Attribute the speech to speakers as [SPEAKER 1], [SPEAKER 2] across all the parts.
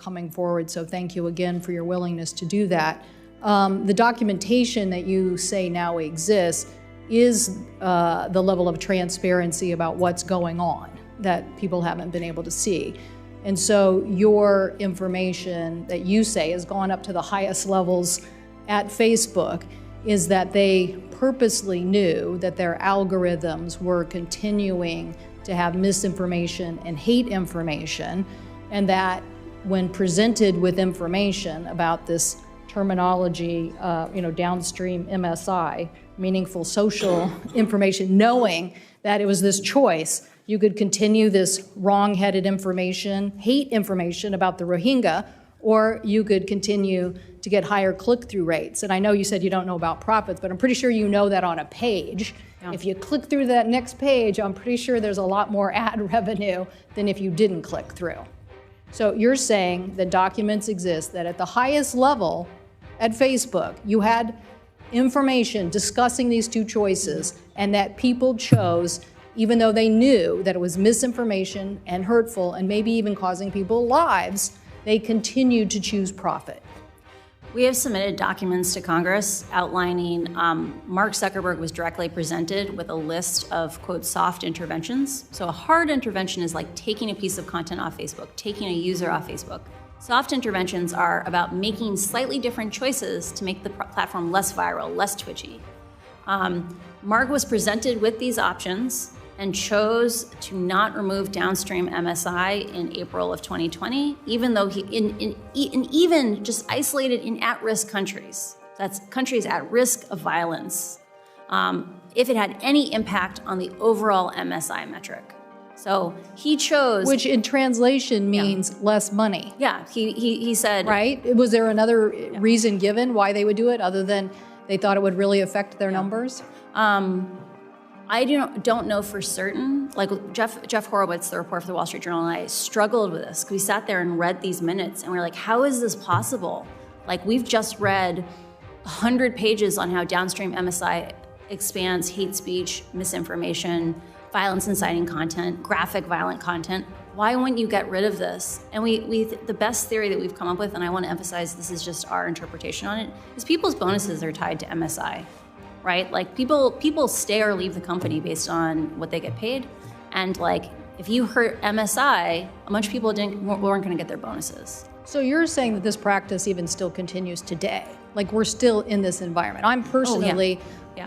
[SPEAKER 1] coming forward, so thank you again for your willingness to do that. The documentation that you say now exists is the level of transparency about what's going on that people haven't been able to see. And so your information that you say has gone up to the highest levels at Facebook is that they purposely knew that their algorithms were continuing to have misinformation and hate information, and that when presented with information about this terminology, downstream MSI, meaningful social information, knowing that it was this choice, you could continue this wrong-headed information, hate information about the Rohingya, or you could continue to get higher click-through rates. And I know you said you don't know about profits, but I'm pretty sure you know that on a page. Yeah. If you click through that next page, I'm pretty sure there's a lot more ad revenue than if you didn't click through. So you're saying that documents exist, that at the highest level at Facebook, you had information discussing these two choices, and that people chose, even though they knew that it was misinformation and hurtful and maybe even causing people lives, they continued to choose profit.
[SPEAKER 2] We have submitted documents to Congress outlining Mark Zuckerberg was directly presented with a list of, quote, soft interventions. So a hard intervention is like taking a piece of content off Facebook, taking a user off Facebook. Soft interventions are about making slightly different choices to make the platform less viral, less twitchy. Mark was presented with these options and chose to not remove downstream MSI in April of 2020, even though even just isolated in at-risk countries, that's countries at risk of violence, if it had any impact on the overall MSI metric. So he chose—
[SPEAKER 1] Which in translation means less money.
[SPEAKER 2] Yeah, he said—
[SPEAKER 1] Right? Was there another reason given why they would do it other than they thought it would really affect their numbers?
[SPEAKER 2] I don't know for certain. Like Jeff Horowitz, the reporter for the Wall Street Journal, and I struggled with this because we sat there and read these minutes and we were like, how is this possible? Like, we've just read 100 pages on how downstream MSI expands hate speech, misinformation, violence inciting content, graphic violent content. Why wouldn't you get rid of this? And the best theory that we've come up with, and I want to emphasize this is just our interpretation on it, is people's bonuses are tied to MSI. Right? Like people stay or leave the company based on what they get paid. And like, if you hurt MSI, a bunch of people weren't going to get their bonuses.
[SPEAKER 1] So you're saying that this practice even still continues today? Like, we're still in this environment? I'm personally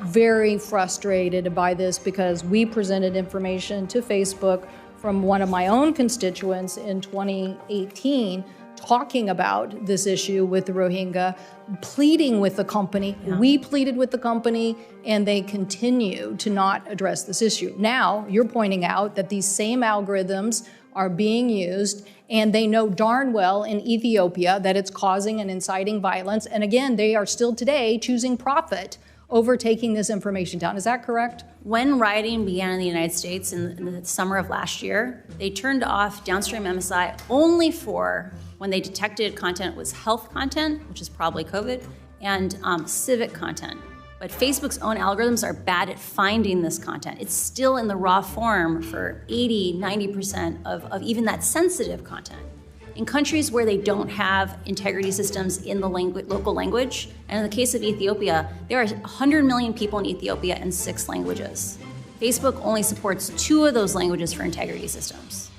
[SPEAKER 1] very frustrated by this because we presented information to Facebook from one of my own constituents in 2018 talking about this issue with the Rohingya, pleading with the company. Yeah. We pleaded with the company, and they continue to not address this issue. Now, you're pointing out that these same algorithms are being used, and they know darn well in Ethiopia that it's causing and inciting violence. And again, they are still today choosing profit over taking this information down. Is that correct?
[SPEAKER 2] When rioting began in the United States in the summer of last year, they turned off downstream MSI only for when they detected content was health content, which is probably COVID, and civic content. But Facebook's own algorithms are bad at finding this content. It's still in the raw form for 80, 90% of even that sensitive content. In countries where they don't have integrity systems in the local language, and in the case of Ethiopia, there are 100 million people in Ethiopia in 6 languages. Facebook only supports 2 of those languages for integrity systems.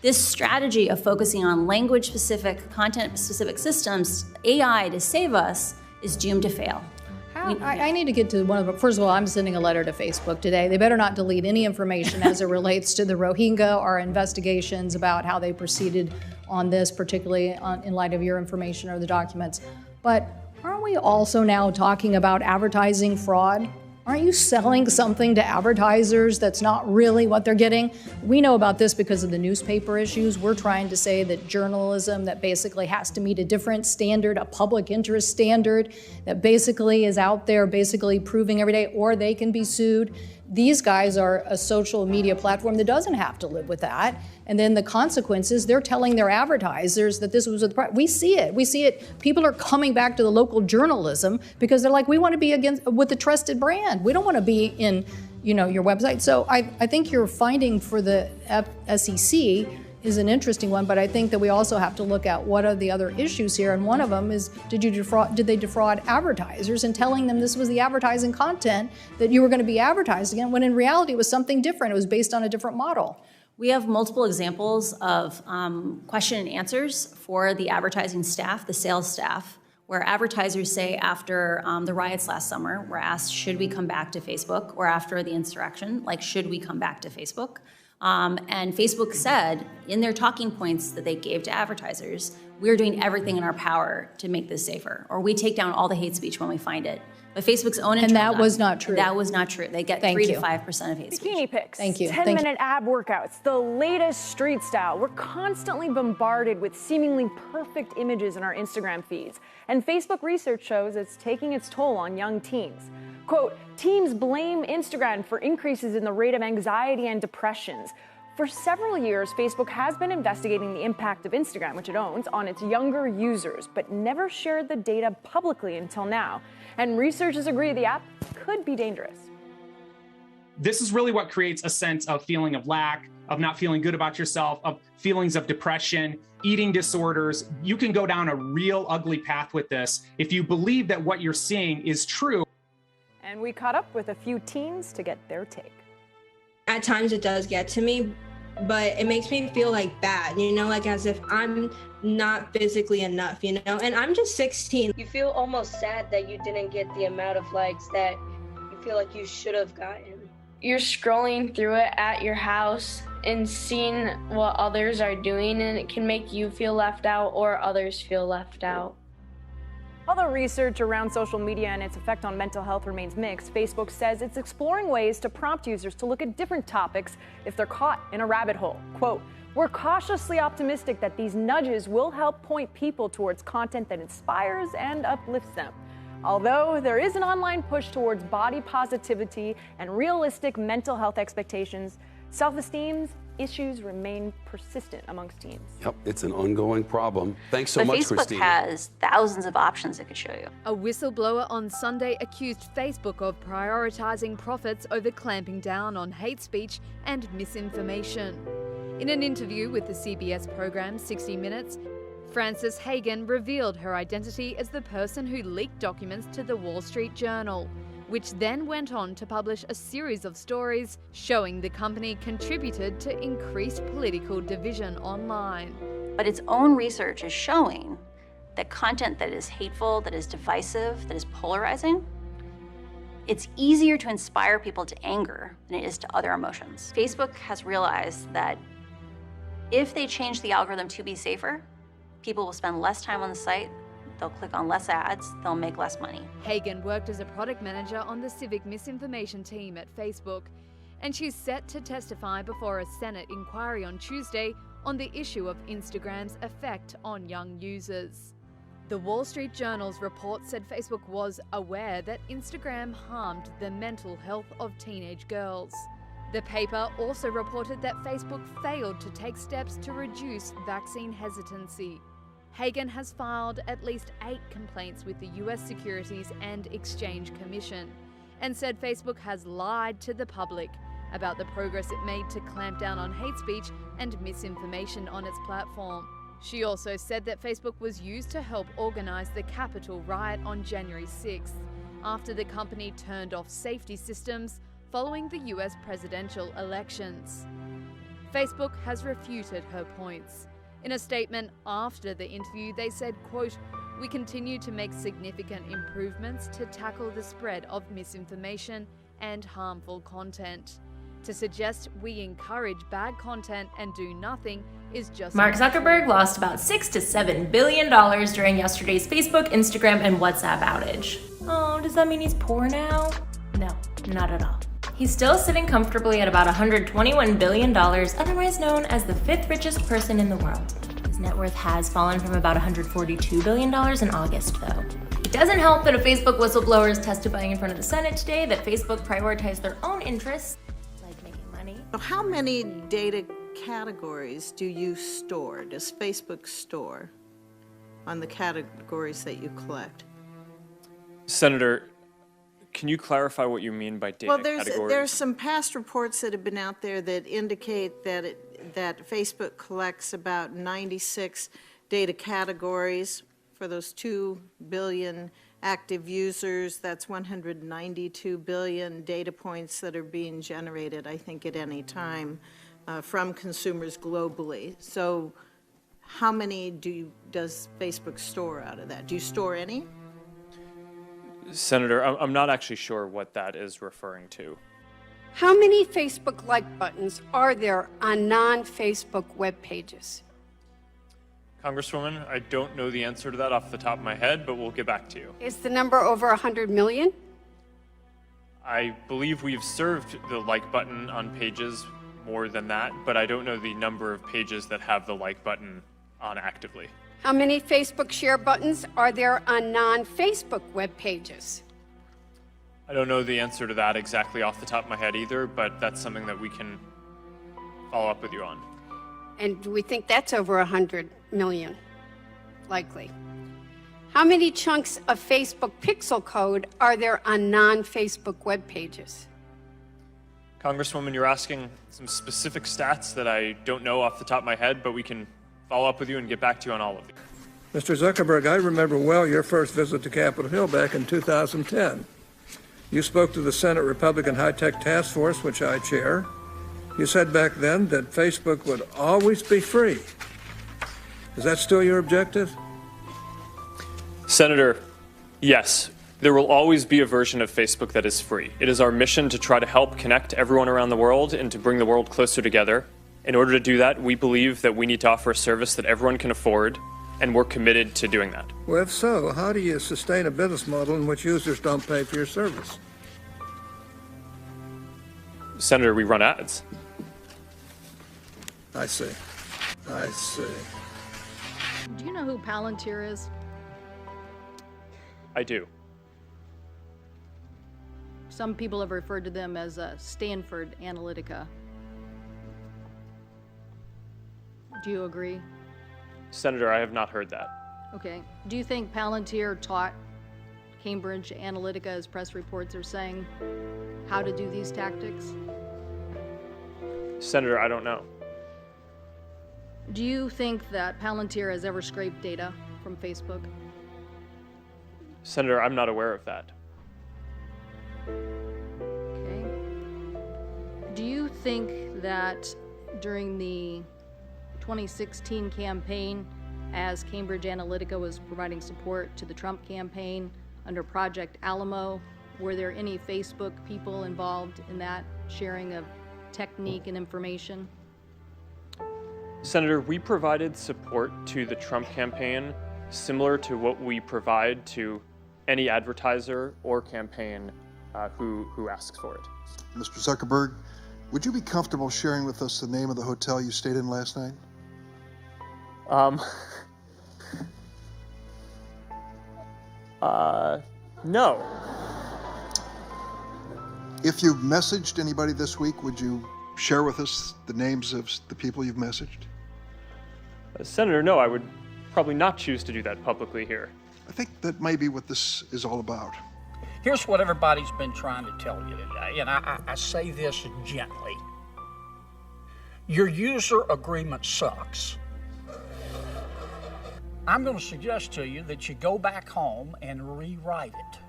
[SPEAKER 2] This strategy of focusing on language-specific, content-specific systems, AI to save us, is doomed to fail.
[SPEAKER 1] I need to get to one of them. First of all, I'm sending a letter to Facebook today. They better not delete any information as it relates to the Rohingya or investigations about how they proceeded on this, particularly in light of your information or the documents. But aren't we also now talking about advertising fraud? Aren't you selling something to advertisers that's not really what they're getting? We know about this because of the newspaper issues. We're trying to say that journalism that basically has to meet a different standard, a public interest standard, that basically is out there basically proving every day, or they can be sued. These guys are a social media platform that doesn't have to live with that. And then the consequences, they're telling their advertisers that this was with the we see it. People are coming back to the local journalism because they're like, we want to be with a trusted brand. We don't want to be in, your website. So I think your finding for the SEC is an interesting one, but I think that we also have to look at what are the other issues here, and one of them is, did they defraud advertisers in telling them this was the advertising content that you were going to be advertising in, when in reality it was something different, it was based on a different model?
[SPEAKER 2] We have multiple examples of question and answers for the advertising staff, the sales staff, where advertisers say after the riots last summer, were asked, should we come back to Facebook? Or after the insurrection, like, should we come back to Facebook? And Facebook said in their talking points that they gave to advertisers, we're doing everything in our power to make this safer, or we take down all the hate speech when we find it. But Facebook's own
[SPEAKER 1] And that was not true.
[SPEAKER 2] That was not true. They get 3 to 5% of hate speech.
[SPEAKER 3] Bikini pics.
[SPEAKER 1] Thank you.
[SPEAKER 3] 10-minute ab workouts, the latest street style. We're constantly bombarded with seemingly perfect images in our Instagram feeds. And Facebook research shows it's taking its toll on young teens. Quote, teens blame Instagram for increases in the rate of anxiety and depressions. For several years, Facebook has been investigating the impact of Instagram, which it owns, on its younger users, but never shared the data publicly until now. And researchers agree the app could be dangerous.
[SPEAKER 4] This is really what creates a sense of feeling of lack, of not feeling good about yourself, of feelings of depression, eating disorders. You can go down a real ugly path with this if you believe that what you're seeing is true.
[SPEAKER 3] And we caught up with a few teens to get their take.
[SPEAKER 5] At times it does get to me, but it makes me feel like bad, you know, like as if I'm not physically enough, you know, and I'm just 16.
[SPEAKER 6] You feel almost sad that you didn't get the amount of likes that you feel like you should have gotten.
[SPEAKER 7] You're scrolling through it at your house and seeing what others are doing, and it can make you feel left out or others feel left out.
[SPEAKER 3] Although research around social media and its effect on mental health remains mixed, Facebook says it's exploring ways to prompt users to look at different topics if they're caught in a rabbit hole. Quote, we're cautiously optimistic that these nudges will help point people towards content that inspires and uplifts them. Although there is an online push towards body positivity and realistic mental health expectations, self-esteem issues remain persistent amongst teens.
[SPEAKER 8] Yep, it's an ongoing problem. Thanks so much, Christine.
[SPEAKER 2] Facebook has thousands of options it could show you.
[SPEAKER 9] A whistleblower on Sunday accused Facebook of prioritizing profits over clamping down on hate speech and misinformation. In an interview with the CBS program 60 Minutes, Frances Haugen revealed her identity as the person who leaked documents to the Wall Street Journal, which then went on to publish a series of stories showing the company contributed to increased political division online.
[SPEAKER 2] But its own research is showing that content that is hateful, that is divisive, that is polarizing, it's easier to inspire people to anger than it is to other emotions. Facebook has realized that if they change the algorithm to be safer, people will spend less time on the site, they'll click on less ads, they'll make less money.
[SPEAKER 9] Haugen worked as a product manager on the civic misinformation team at Facebook, and she's set to testify before a Senate inquiry on Tuesday on the issue of Instagram's effect on young users. The Wall Street Journal's report said Facebook was aware that Instagram harmed the mental health of teenage girls. The paper also reported that Facebook failed to take steps to reduce vaccine hesitancy. Haugen has filed at least 8 complaints with the US Securities and Exchange Commission and said Facebook has lied to the public about the progress it made to clamp down on hate speech and misinformation on its platform. She also said that Facebook was used to help organize the Capitol riot on January 6th, after the company turned off safety systems following the US presidential elections. Facebook has refuted her points. In a statement after the interview, they said, quote, we continue to make significant improvements to tackle the spread of misinformation and harmful content. To suggest we encourage bad content and do nothing is just...
[SPEAKER 10] Mark Zuckerberg lost about $6 to $7 billion during yesterday's Facebook, Instagram, and WhatsApp outage. Oh, does that mean he's poor now? No, not at all. He's still sitting comfortably at about $121 billion, otherwise known as the 5th richest person in the world. His net worth has fallen from about $142 billion in August, though. It doesn't help that a Facebook whistleblower is testifying in front of the Senate today that Facebook prioritized their own interests, like making money.
[SPEAKER 11] So how many data categories do you store, does Facebook store on the categories that you collect?
[SPEAKER 12] Senator, can you clarify what you mean by data categories?
[SPEAKER 11] Well, there's some past reports that have been out there that indicate that that Facebook collects about 96 data categories for those 2 billion active users. That's 192 billion data points that are being generated, I think, at any time from consumers globally. So how many does Facebook store out of that? Do you store any?
[SPEAKER 12] Senator, I'm not actually sure what that is referring to.
[SPEAKER 13] How many Facebook like buttons are there on non-Facebook web pages?
[SPEAKER 12] Congresswoman, I don't know the answer to that off the top of my head, but we'll get back to you.
[SPEAKER 13] Is the number over 100 million?
[SPEAKER 12] I believe we've served the like button on pages more than that, but I don't know the number of pages that have the like button on actively.
[SPEAKER 13] How many Facebook share buttons are there on non-Facebook web pages?
[SPEAKER 12] I don't know the answer to that exactly off the top of my head either, but that's something that we can follow up with you on.
[SPEAKER 13] And do we think that's over 100 million? Likely. How many chunks of Facebook pixel code are there on non-Facebook web pages?
[SPEAKER 12] Congresswoman, you're asking some specific stats that I don't know off the top of my head, but we can follow up with you and get back to you on all of these.
[SPEAKER 14] Mr. Zuckerberg, I remember well your first visit to Capitol Hill back in 2010. You spoke to the Senate Republican High-Tech Task Force, which I chair. You said back then that Facebook would always be free. Is that still your objective?
[SPEAKER 12] Senator, yes, there will always be a version of Facebook that is free. It is our mission to try to help connect everyone around the world and to bring the world closer together. In order to do that, we believe that we need to offer a service that everyone can afford, and we're committed to doing that.
[SPEAKER 14] Well, if so, how do you sustain a business model in which users don't pay for your service?
[SPEAKER 12] Senator, we run ads.
[SPEAKER 14] I see. I see.
[SPEAKER 1] Do you know who Palantir is?
[SPEAKER 12] I do.
[SPEAKER 1] Some people have referred to them as Stanford Analytica. Do you agree?
[SPEAKER 12] Senator, I have not heard that.
[SPEAKER 1] Okay. Do you think Palantir taught Cambridge Analytica, as press reports are saying, how to do these tactics?
[SPEAKER 12] Senator, I don't know.
[SPEAKER 1] Do you think that Palantir has ever scraped data from Facebook?
[SPEAKER 12] Senator, I'm not aware of that.
[SPEAKER 1] Okay. Do you think that during the 2016 campaign, as Cambridge Analytica was providing support to the Trump campaign under Project Alamo, were there any Facebook people involved in that sharing of technique and information?
[SPEAKER 12] Senator, we provided support to the Trump campaign similar to what we provide to any advertiser or campaign who asks for it.
[SPEAKER 15] Mr. Zuckerberg, would you be comfortable sharing with us the name of the hotel you stayed in last night?
[SPEAKER 12] No.
[SPEAKER 15] If you've messaged anybody this week, would you share with us the names of the people you've messaged?
[SPEAKER 12] Senator, no, I would probably not choose to do that publicly here.
[SPEAKER 15] I think that may be what this is all about.
[SPEAKER 16] Here's what everybody's been trying to tell you today, and I say this gently. Your user agreement sucks. I'm going to suggest to you that you go back home and rewrite it.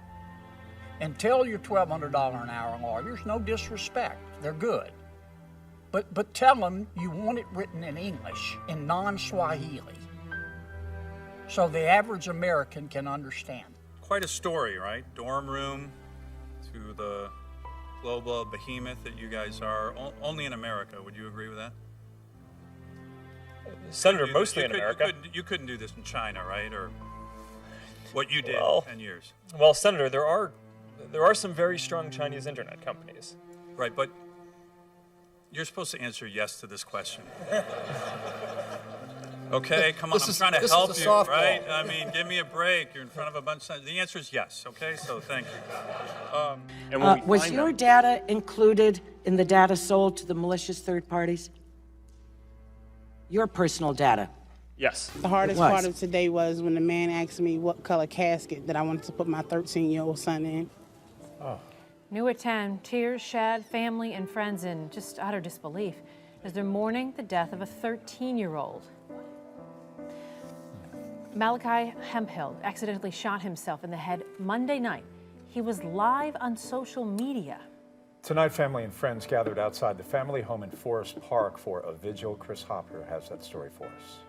[SPEAKER 16] And tell your $1,200 an hour lawyers, no disrespect, they're good. But tell them you want it written in English, in non-Swahili, so the average American can understand.
[SPEAKER 17] Quite a story, right? Dorm room to the global behemoth that you guys are, only in America. Would you agree with that?
[SPEAKER 12] Senator, mostly in America.
[SPEAKER 17] You couldn't do this in China, right? Or what you did in 10 years.
[SPEAKER 12] Well, Senator, there are some very strong Chinese internet companies.
[SPEAKER 17] Right, but you're supposed to answer yes to this question. Okay, come on, I'm trying to help you, right? I mean, give me a break. You're in front of a bunch of... The answer is yes, okay? So thank you.
[SPEAKER 18] Was your data included in the data sold to the malicious third parties? Your personal data?
[SPEAKER 12] Yes.
[SPEAKER 19] The hardest part of today was when the man asked me what color casket that I wanted to put my 13-year-old son in.
[SPEAKER 20] New at 10, tears shed, family and friends in just utter disbelief as they're mourning the death of a 13-year-old. Malachi Hemphill accidentally shot himself in the head Monday night. He was live on social media.
[SPEAKER 21] Tonight, family and friends gathered outside the family home in Forest Park for a vigil. Chris Hopper has that story for us.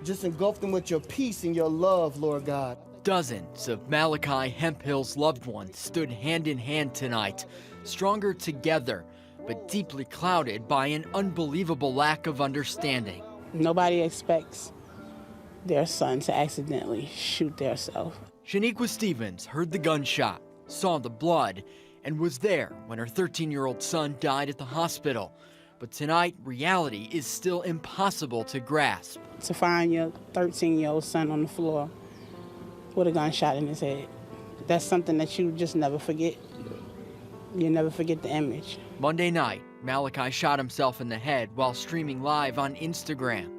[SPEAKER 22] Just engulf them with your peace and your love, Lord God.
[SPEAKER 23] Dozens of Malachi Hemphill's loved ones stood hand in hand tonight, stronger together, but deeply clouded by an unbelievable lack of understanding.
[SPEAKER 19] Nobody expects their son to accidentally shoot theirself.
[SPEAKER 23] Shaniqua Stevens heard the gunshot, saw the blood, and was there when her 13-year-old son died at the hospital. But tonight, reality is still impossible to grasp.
[SPEAKER 19] To find your 13-year-old son on the floor with a gunshot in his head, that's something that you just never forget. You never forget the image.
[SPEAKER 23] Monday night, Malachi shot himself in the head while streaming live on Instagram.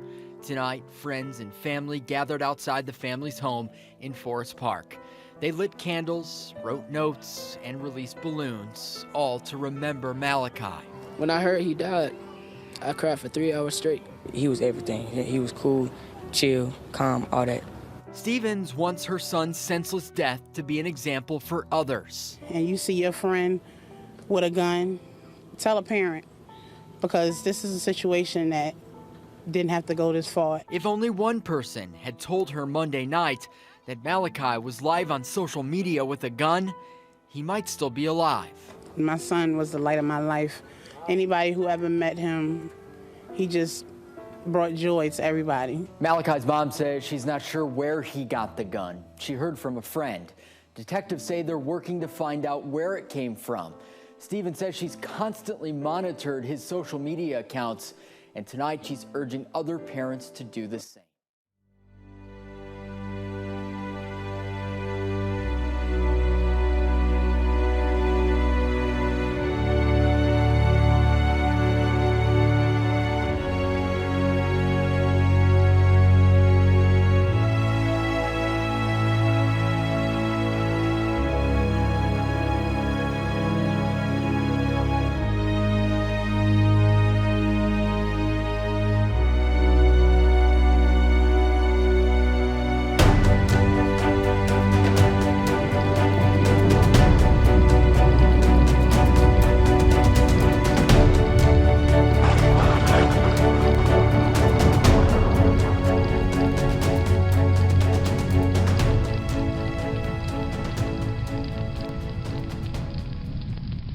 [SPEAKER 23] Tonight, friends and family gathered outside the family's home in Forest Park. They lit candles, wrote notes, and released balloons, all to remember Malachi.
[SPEAKER 24] When I heard he died, I cried for 3 hours straight. He was everything. He was cool, chill, calm, all that.
[SPEAKER 23] Stevens wants her son's senseless death to be an example for others.
[SPEAKER 19] And you see your friend with a gun, tell a parent, because this is a situation that didn't have to go this far.
[SPEAKER 23] If only one person had told her Monday night that Malachi was live on social media with a gun, he might still be alive.
[SPEAKER 19] My son was the light of my life. Anybody who ever met him, he just brought joy to everybody.
[SPEAKER 25] Malachi's mom says she's not sure where he got the gun. She heard from a friend. Detectives say they're working to find out where it came from. Stevens says she's constantly monitored his social media accounts, and tonight she's urging other parents to do the same.